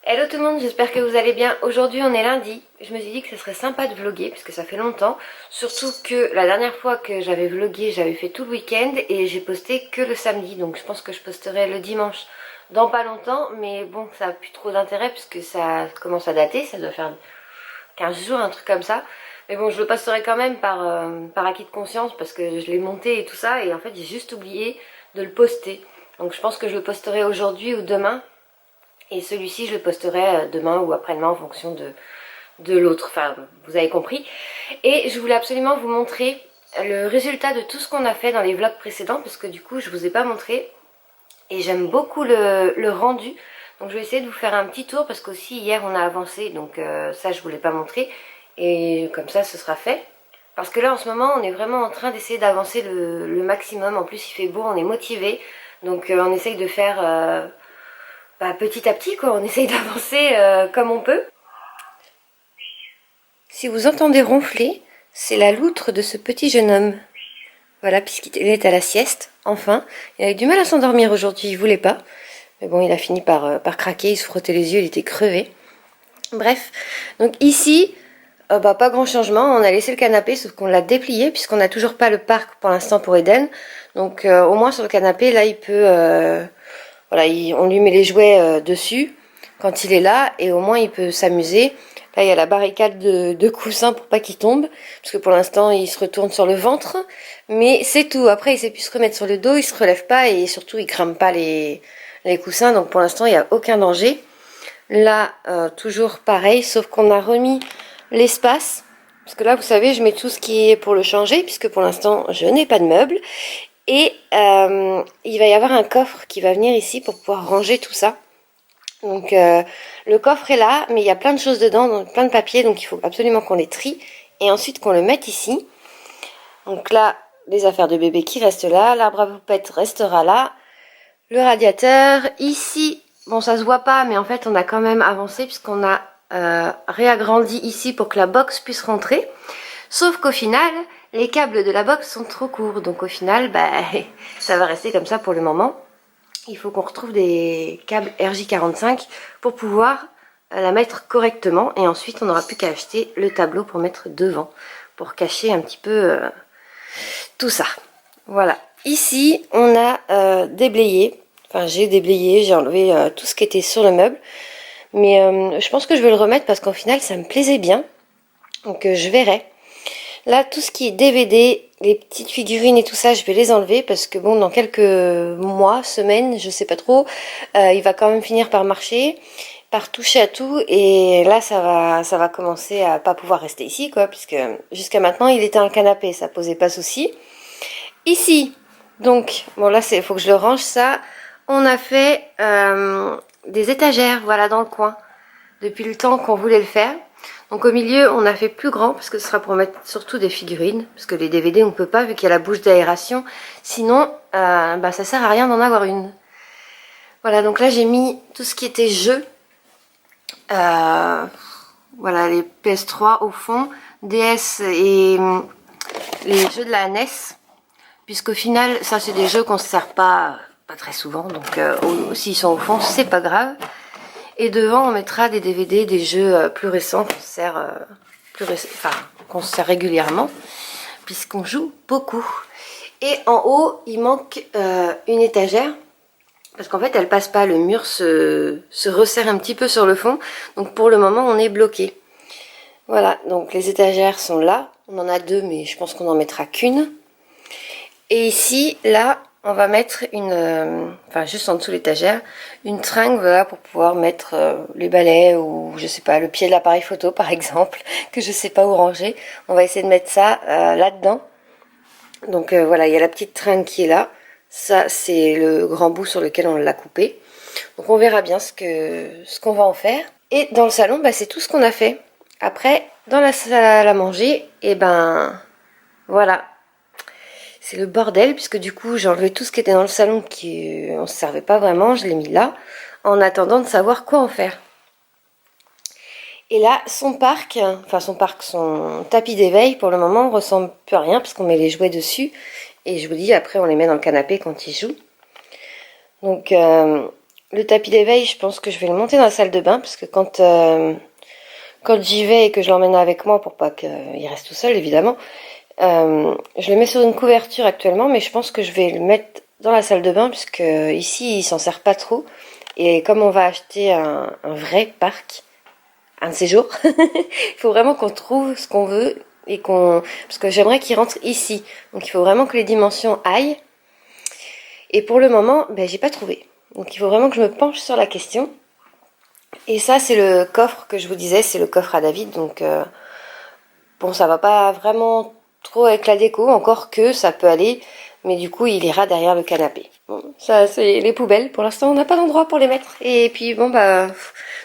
Hello tout le monde, j'espère que vous allez bien. Aujourd'hui on est lundi, je me suis dit que ce serait sympa de vlogger parce que ça fait longtemps. Surtout que la dernière fois que j'avais vlogué, j'avais fait tout le week-end et j'ai posté que le samedi. Donc je pense que je posterai le dimanche dans pas longtemps. Mais bon, ça n'a plus trop d'intérêt puisque ça commence à dater, ça doit faire 15 jours, un truc comme ça. Mais bon, je le posterai quand même par acquis de conscience parce que je l'ai monté et tout ça. Et en fait j'ai juste oublié de le poster. Donc je pense que je le posterai aujourd'hui ou demain. Et celui-ci, je le posterai demain ou après-demain en fonction de l'autre. Enfin, vous avez compris. Et je voulais absolument vous montrer le résultat de tout ce qu'on a fait dans les vlogs précédents, parce que du coup, je vous ai pas montré. Et j'aime beaucoup le rendu. Donc je vais essayer de vous faire un petit tour, parce qu'aussi hier, on a avancé. Donc ça, je voulais pas montrer. Et comme ça, ce sera fait. Parce que là, en ce moment, on est vraiment en train d'essayer d'avancer le maximum. En plus, il fait beau, on est motivé. Donc on essaye de faire... petit à petit, quoi, on essaye d'avancer comme on peut. Si vous entendez ronfler, c'est la loutre de ce petit jeune homme. Voilà, puisqu'il est à la sieste, enfin. Il avait du mal à s'endormir aujourd'hui, il voulait pas. Mais bon, il a fini par craquer, il se frottait les yeux, il était crevé. Bref, donc ici, pas grand changement. On a laissé le canapé, sauf qu'on l'a déplié, puisqu'on n'a toujours pas le parc pour l'instant pour Eden. Donc au moins sur le canapé, là, il peut... voilà, on lui met les jouets dessus quand il est là et au moins il peut s'amuser. Là, il y a la barricade de coussins pour pas qu'il tombe, parce que pour l'instant, il se retourne sur le ventre. Mais c'est tout. Après, il sait plus se remettre sur le dos, il se relève pas et surtout, il crame pas les coussins. Donc pour l'instant, il n'y a aucun danger. Là, toujours pareil, sauf qu'on a remis l'espace. Parce que là, vous savez, je mets tout ce qui est pour le changer, puisque pour l'instant, je n'ai pas de meubles. Et il va y avoir un coffre qui va venir ici pour pouvoir ranger tout ça. Donc le coffre est là, mais il y a plein de choses dedans, donc plein de papiers, donc il faut absolument qu'on les trie. Et ensuite qu'on le mette ici. Donc là, les affaires de bébé qui restent là, l'arbre à poupettes restera là. Le radiateur, ici, bon ça se voit pas, mais en fait on a quand même avancé puisqu'on a réagrandi ici pour que la box puisse rentrer. Sauf qu'au final, les câbles de la box sont trop courts. Donc au final, ça va rester comme ça pour le moment. Il faut qu'on retrouve des câbles RJ45 pour pouvoir la mettre correctement. Et ensuite, on n'aura plus qu'à acheter le tableau pour mettre devant. Pour cacher un petit peu tout ça. Voilà. Ici, on a déblayé. Enfin, j'ai déblayé, j'ai enlevé tout ce qui était sur le meuble. Mais je pense que je vais le remettre parce qu'au final, ça me plaisait bien. Donc je verrai. Là, tout ce qui est DVD, les petites figurines et tout ça, je vais les enlever parce que bon, dans quelques mois, semaines, je sais pas trop, il va quand même finir par marcher, par toucher à tout et là, ça va commencer à pas pouvoir rester ici, quoi, puisque jusqu'à maintenant, il était un canapé, ça posait pas souci. Ici, donc, bon là, faut que je le range ça. On a fait des étagères, voilà, dans le coin, depuis le temps qu'on voulait le faire. Donc au milieu, on a fait plus grand parce que ce sera pour mettre surtout des figurines. Parce que les DVD, on peut pas vu qu'il y a la bouche d'aération. Sinon, ça sert à rien d'en avoir une. Voilà, donc là j'ai mis tout ce qui était jeux. Voilà, les PS3 au fond, DS et les jeux de la NES. Puisqu'au final, ça c'est des jeux qu'on ne se sert pas très souvent. Donc s'ils sont au fond, c'est pas grave. Et devant, on mettra des DVD, des jeux plus récents qu'on se sert, qu'on se sert régulièrement, puisqu'on joue beaucoup. Et en haut, il manque une étagère, parce qu'en fait, elle passe pas, le mur se resserre un petit peu sur le fond. Donc pour le moment, on est bloqué. Voilà, donc les étagères sont là. On en a deux, mais je pense qu'on n'en mettra qu'une. Et ici, là, on va mettre une, juste en dessous de l'étagère, une tringle, voilà, pour pouvoir mettre les balais ou, je sais pas, le pied de l'appareil photo, par exemple, que je sais pas où ranger. On va essayer de mettre ça là-dedans. Donc voilà, il y a la petite tringle qui est là. Ça, c'est le grand bout sur lequel on l'a coupé. Donc on verra bien ce qu'on va en faire. Et dans le salon, c'est tout ce qu'on a fait. Après, dans la salle à manger, et voilà. C'est le bordel, puisque du coup, j'ai enlevé tout ce qui était dans le salon qui on se servait pas vraiment, je l'ai mis là, en attendant de savoir quoi en faire. Et là, son tapis d'éveil, pour le moment, ressemble plus à rien, parce qu'on met les jouets dessus, et je vous dis, après, on les met dans le canapé quand il joue. Donc, Le tapis d'éveil, je pense que je vais le monter dans la salle de bain parce que quand j'y vais et que je l'emmène avec moi pour pas qu'il reste tout seul évidemment, je le mets sur une couverture actuellement, mais je pense que je vais le mettre dans la salle de bain puisque ici il s'en sert pas trop. Et comme on va acheter un vrai parc, un de ces jours, il faut vraiment qu'on trouve ce qu'on veut et parce que j'aimerais qu'il rentre ici. Donc il faut vraiment que les dimensions aillent. Et pour le moment, ben, j'ai pas trouvé. Donc il faut vraiment que je me penche sur la question. Et ça, c'est le coffre que je vous disais, c'est le coffre à David. Donc bon, ça va pas vraiment trop avec la déco, encore que ça peut aller. Mais du coup, il ira derrière le canapé. Bon, ça, c'est les poubelles. Pour l'instant, on n'a pas d'endroit pour les mettre. Et puis bon, bah,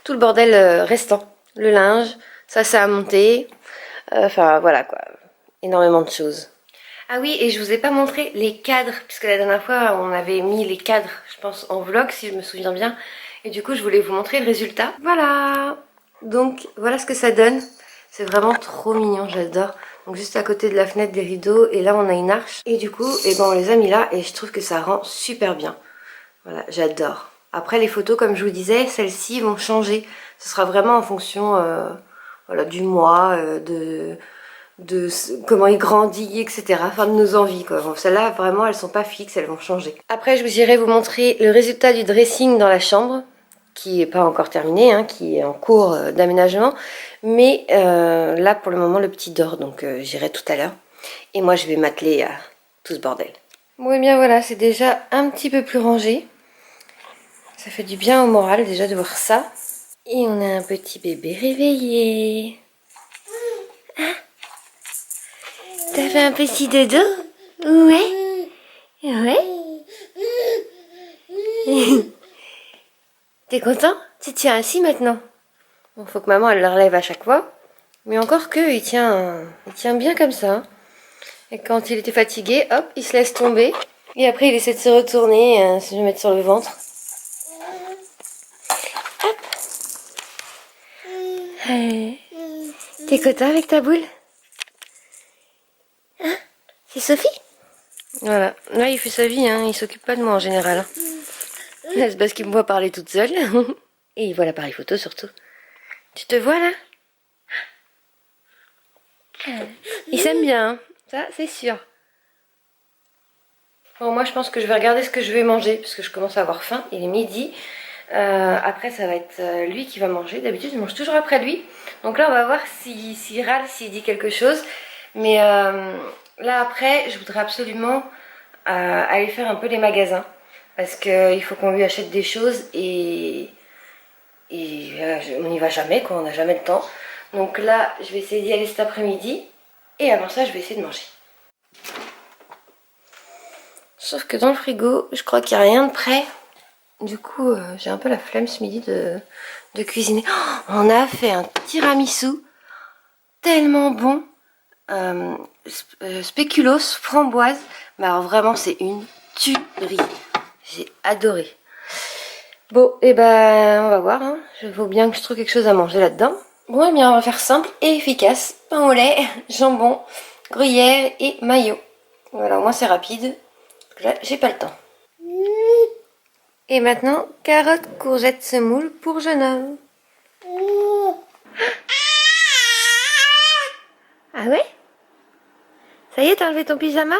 tout le bordel restant. Le linge, ça, c'est à monter. Enfin, voilà quoi. Énormément de choses. Ah oui, et je vous ai pas montré les cadres, puisque la dernière fois on avait mis les cadres, je pense, en vlog, si je me souviens bien. Et du coup, je voulais vous montrer le résultat. Voilà! Donc, voilà ce que ça donne. C'est vraiment trop mignon, j'adore. Donc, juste à côté de la fenêtre des rideaux, et là, on a une arche. Et du coup, eh ben, on les a mis là, et je trouve que ça rend super bien. Voilà, j'adore. Après, les photos, comme je vous disais, celles-ci vont changer. Ce sera vraiment en fonction voilà, du mois, de comment il grandit, etc. Enfin, de nos envies, quoi. Bon, celles-là, vraiment, elles sont pas fixes, elles vont changer. Après, je vous irai vous montrer le résultat du dressing dans la chambre, qui est pas encore terminé, hein, qui est en cours d'aménagement. Mais là, pour le moment, le petit dort, donc j'irai tout à l'heure. Et moi, je vais m'atteler à tout ce bordel. Bon, et bien voilà, c'est déjà un petit peu plus rangé. Ça fait du bien au moral, déjà, de voir ça. Et on a un petit bébé réveillé. T'as fait un petit dodo? Ouais. Ouais. T'es content? Tu te tiens assis maintenant? Bon, faut que maman elle le relève à chaque fois. Mais encore que, il tient bien comme ça. Et quand il était fatigué, hop, il se laisse tomber. Et après, il essaie de se retourner, se mettre sur le ventre. Hop. T'es content avec ta boule? Hein? C'est Sophie? Voilà. Là, il fait sa vie, hein. Il s'occupe pas de moi en général. Hein. C'est parce qu'il me voit parler toute seule. Et il voit l'appareil photo surtout. Tu te vois là? Il s'aime bien, hein. Ça c'est sûr. Bon, moi je pense que je vais regarder ce que je vais manger parce que je commence à avoir faim. Il est midi. Après ça va être lui qui va manger. D'habitude je mange toujours après lui. Donc là on va voir s'il râle, s'il dit quelque chose. Mais là après je voudrais absolument aller faire un peu les magasins. Parce qu'il faut qu'on lui achète des choses et on n'y va jamais, quoi, on n'a jamais le temps. Donc là, je vais essayer d'y aller cet après-midi. Et avant ça, je vais essayer de manger. Sauf que dans le frigo, je crois qu'il n'y a rien de prêt. Du coup, j'ai un peu la flemme ce midi de cuisiner. Oh, on a fait un tiramisu tellement bon. Spéculoos, framboise. Mais alors vraiment, c'est une tuerie. J'ai adoré. Bon, et ben, on va voir. Hein. Il faut bien que je trouve quelque chose à manger là-dedans. Bon, et bien, on va faire simple et efficace. Pain au lait, jambon, gruyère et maillot. Voilà, au moins c'est rapide. Parce que là, j'ai pas le temps. Et maintenant, carottes, courgettes, semoule pour jeune homme. Ah ouais? Ça y est, t'as enlevé ton pyjama?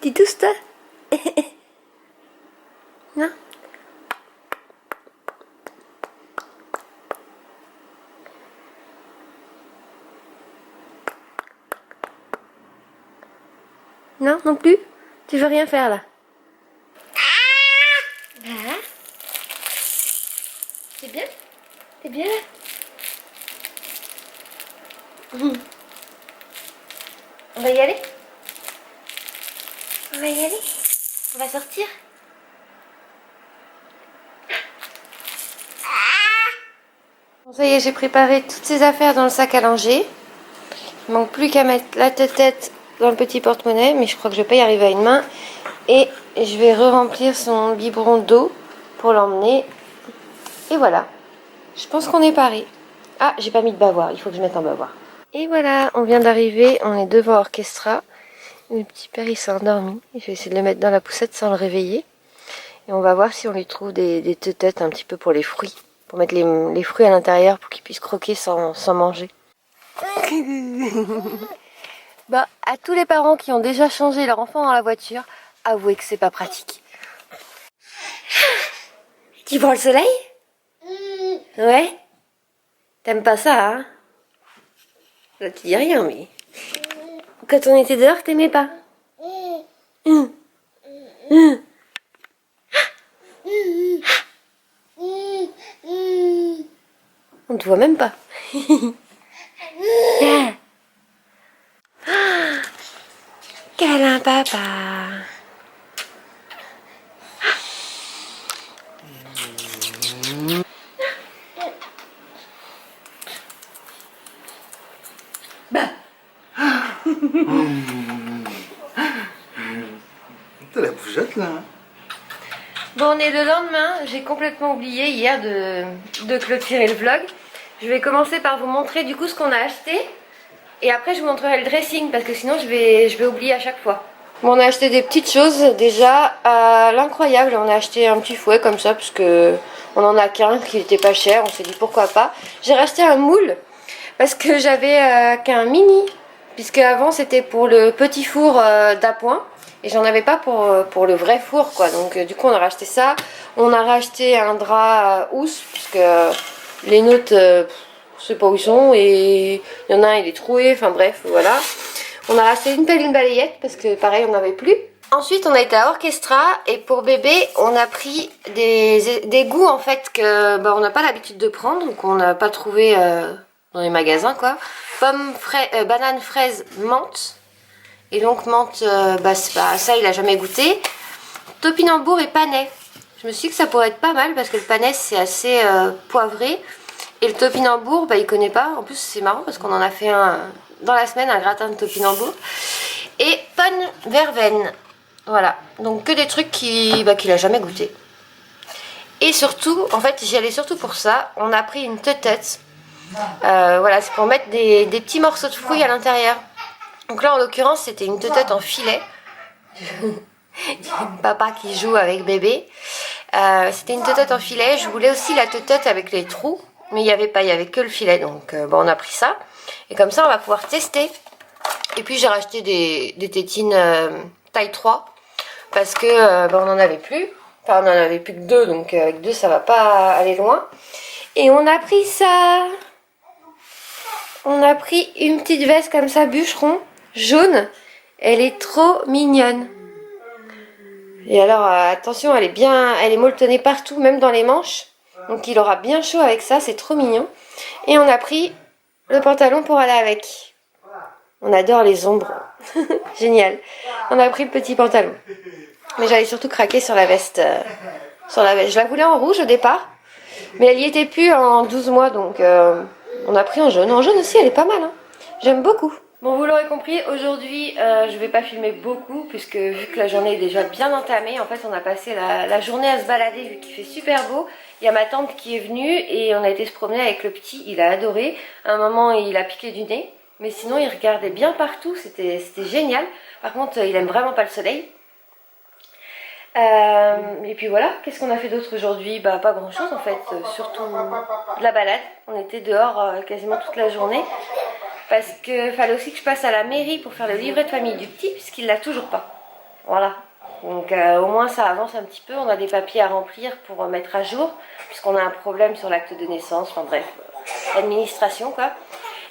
Dis tous toi. Non? Non, non plus? Tu veux rien faire là? Ah. C'est bien? T'es bien là? On va y aller? On va y aller? On va sortir? Bon, ça y est, j'ai préparé toutes ces affaires dans le sac à langer. Il manque plus qu'à mettre la tête dans le petit porte-monnaie, mais je crois que je vais pas y arriver à une main. Et je vais re-remplir son biberon d'eau pour l'emmener. Et voilà. Je pense qu'on est paré. Ah, j'ai pas mis de bavoir. Il faut que je mette un bavoir. Et voilà, on vient d'arriver, on est devant Orchestra. Le petit père il s'est endormi. Je vais essayer de le mettre dans la poussette sans le réveiller. Et on va voir si on lui trouve des têtes un petit peu pour les fruits. Pour mettre les fruits à l'intérieur pour qu'il puisse croquer sans manger. Bah, à tous les parents qui ont déjà changé leur enfant dans la voiture, avouez que c'est pas pratique. Tu prends le soleil? Ouais? T'aimes pas ça, hein? Là, tu dis rien, mais... Quand on était dehors, t'aimais pas? On te voit même pas. Câlin, papa. T'as la bougeotte là, hein? Bon, on est le lendemain. J'ai complètement oublié hier de clôturer le vlog. Je vais commencer par vous montrer du coup ce qu'on a acheté. Et après, je vous montrerai le dressing parce que sinon, je vais oublier à chaque fois. Bon, on a acheté des petites choses déjà à l'incroyable. On a acheté un petit fouet comme ça parce que on en a qu'un qui était pas cher. On s'est dit pourquoi pas. J'ai racheté un moule parce que j'avais qu'un mini. Puisque avant c'était pour le petit four d'appoint. Et j'en avais pas pour le vrai four quoi. Donc du coup on a racheté ça. On a racheté un drap housse. Puisque les nôtres, je sais pas où ils sont. Et il y en a un il est troué. Enfin bref voilà. On a racheté une pelle et une balayette. Parce que pareil on n'avait plus. Ensuite on a été à Orchestra. Et pour bébé on a pris des goûts en fait que on n'a pas l'habitude de prendre. Donc on n'a pas trouvé dans les magasins quoi. Banane, fraise, menthe. Et donc menthe, ça il a jamais goûté. Topinambour et panais. Je me suis dit que ça pourrait être pas mal parce que le panais c'est assez poivré. Et le topinambour, il connaît pas. En plus c'est marrant parce qu'on en a fait un dans la semaine, un gratin de topinambour. Et pomme verveine. Voilà. Donc que des trucs qu'il a jamais goûté. Et surtout, en fait j'y allais surtout pour ça. On a pris une teutette. Voilà, c'est pour mettre des petits morceaux de fruits à l'intérieur. Donc là en l'occurrence c'était une teutette en filet. Papa qui joue avec bébé. C'était une teutette en filet. Je voulais aussi la teutette avec les trous. Mais il n'y avait pas, il n'y avait que le filet. Donc on a pris ça. Et comme ça on va pouvoir tester. Et puis j'ai racheté des tétines taille 3. Parce que on n'en avait plus. Enfin on n'en avait plus que 2. Donc avec 2 ça va pas aller loin. Et on a pris ça. On a pris une petite veste comme ça, bûcheron, jaune. Elle est trop mignonne. Et alors, attention, elle est molletonnée partout, même dans les manches. Donc il aura bien chaud avec ça, c'est trop mignon. Et on a pris le pantalon pour aller avec. On adore les ombres. Génial. On a pris le petit pantalon. Mais j'allais surtout craquer sur la veste. Je la voulais en rouge au départ. Mais elle y était plus en 12 mois, donc on a pris en jaune. En jaune aussi, elle est pas mal. Hein. J'aime beaucoup. Bon, vous l'aurez compris, aujourd'hui, je vais pas filmer beaucoup, puisque vu que la journée est déjà bien entamée, en fait, on a passé la journée à se balader, vu qu'il fait super beau. Il y a ma tante qui est venue, et on a été se promener avec le petit, il a adoré. À un moment, il a piqué du nez, mais sinon, il regardait bien partout, c'était génial. Par contre, il aime vraiment pas le soleil. Et puis voilà, qu'est-ce qu'on a fait d'autre aujourd'hui? Pas grand chose en fait, surtout de la balade. On était dehors quasiment toute la journée parce qu'il fallait aussi que je passe à la mairie pour faire le livret de famille du petit puisqu'il l'a toujours pas. Voilà, donc au moins ça avance un petit peu, on a des papiers à remplir pour mettre à jour puisqu'on a un problème sur l'acte de naissance, enfin bref, l'administration quoi.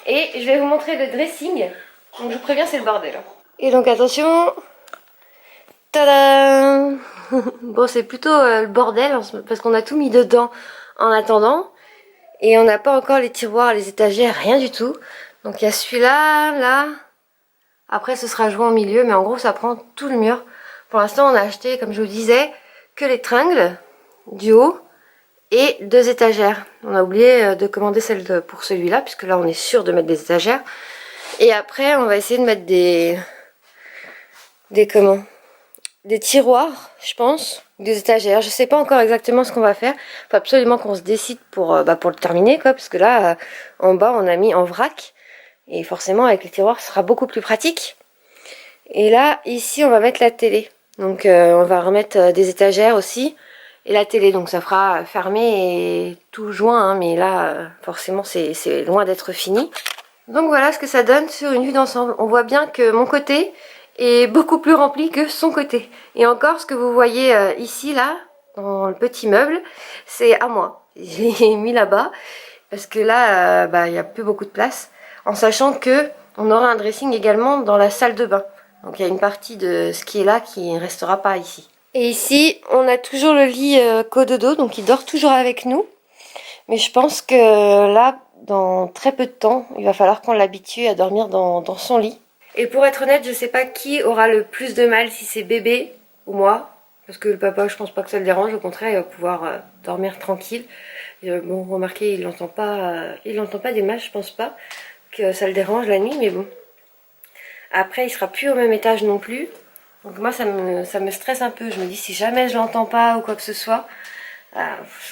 Et je vais vous montrer le dressing, donc je vous préviens c'est le bordel. Et donc attention, tadam! Bon, c'est plutôt le bordel parce qu'on a tout mis dedans en attendant. Et on n'a pas encore les tiroirs, les étagères, rien du tout. Donc il y a celui-là, là. Après, ce sera joué en milieu, mais en gros, ça prend tout le mur. Pour l'instant, on a acheté, comme je vous disais, que les tringles du haut et 2 étagères. On a oublié de commander celle pour celui-là, puisque là, on est sûr de mettre des étagères. Et après, on va essayer de mettre des tiroirs, je pense, des étagères. Je sais pas encore exactement ce qu'on va faire. Faut absolument qu'on se décide pour le terminer, quoi, parce que là, en bas, on a mis en vrac Et forcément, avec les tiroirs, ce sera beaucoup plus pratique. Et là, ici, on va mettre la télé. Donc, on va remettre des étagères aussi. Et la télé, donc ça fera fermé et tout joint. Hein, mais là, forcément, c'est loin d'être fini. Donc voilà ce que ça donne sur une vue d'ensemble. On voit bien que mon côté est beaucoup plus rempli que son côté. Et encore, ce que vous voyez ici, là, dans le petit meuble, c'est à moi. Je l'ai mis là-bas parce que là, il n'y a plus beaucoup de place. En sachant que on aura un dressing également dans la salle de bain. Donc il y a une partie de ce qui est là qui ne restera pas ici. Et ici, on a toujours le lit cododo, donc il dort toujours avec nous. Mais je pense que là, dans très peu de temps, il va falloir qu'on l'habitue à dormir dans son lit. Et pour être honnête, je sais pas qui aura le plus de mal, si c'est bébé ou moi. Parce que le papa, je pense pas que ça le dérange, au contraire, il va pouvoir dormir tranquille. Bon, remarquez, il n'entend pas des matchs, je pense pas que ça le dérange la nuit, mais bon. Après, il sera plus au même étage non plus. Donc moi, ça me stresse un peu. Je me dis, si jamais je l'entends pas ou quoi que ce soit,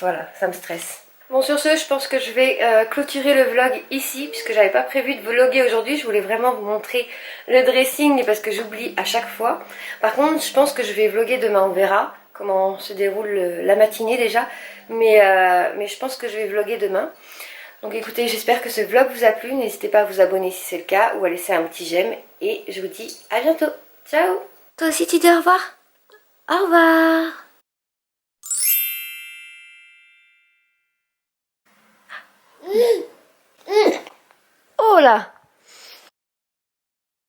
voilà, ça me stresse. Bon, sur ce, je pense que je vais clôturer le vlog ici, puisque j'avais pas prévu de vlogger aujourd'hui. Je voulais vraiment vous montrer le dressing, parce que j'oublie à chaque fois. Par contre, je pense que je vais vlogger demain. On verra comment se déroule la matinée déjà. Mais je pense que je vais vlogger demain. Donc écoutez, j'espère que ce vlog vous a plu. N'hésitez pas à vous abonner si c'est le cas, ou à laisser un petit j'aime. Et je vous dis à bientôt. Ciao. Toi aussi tu dis au revoir. Au revoir. Oh là.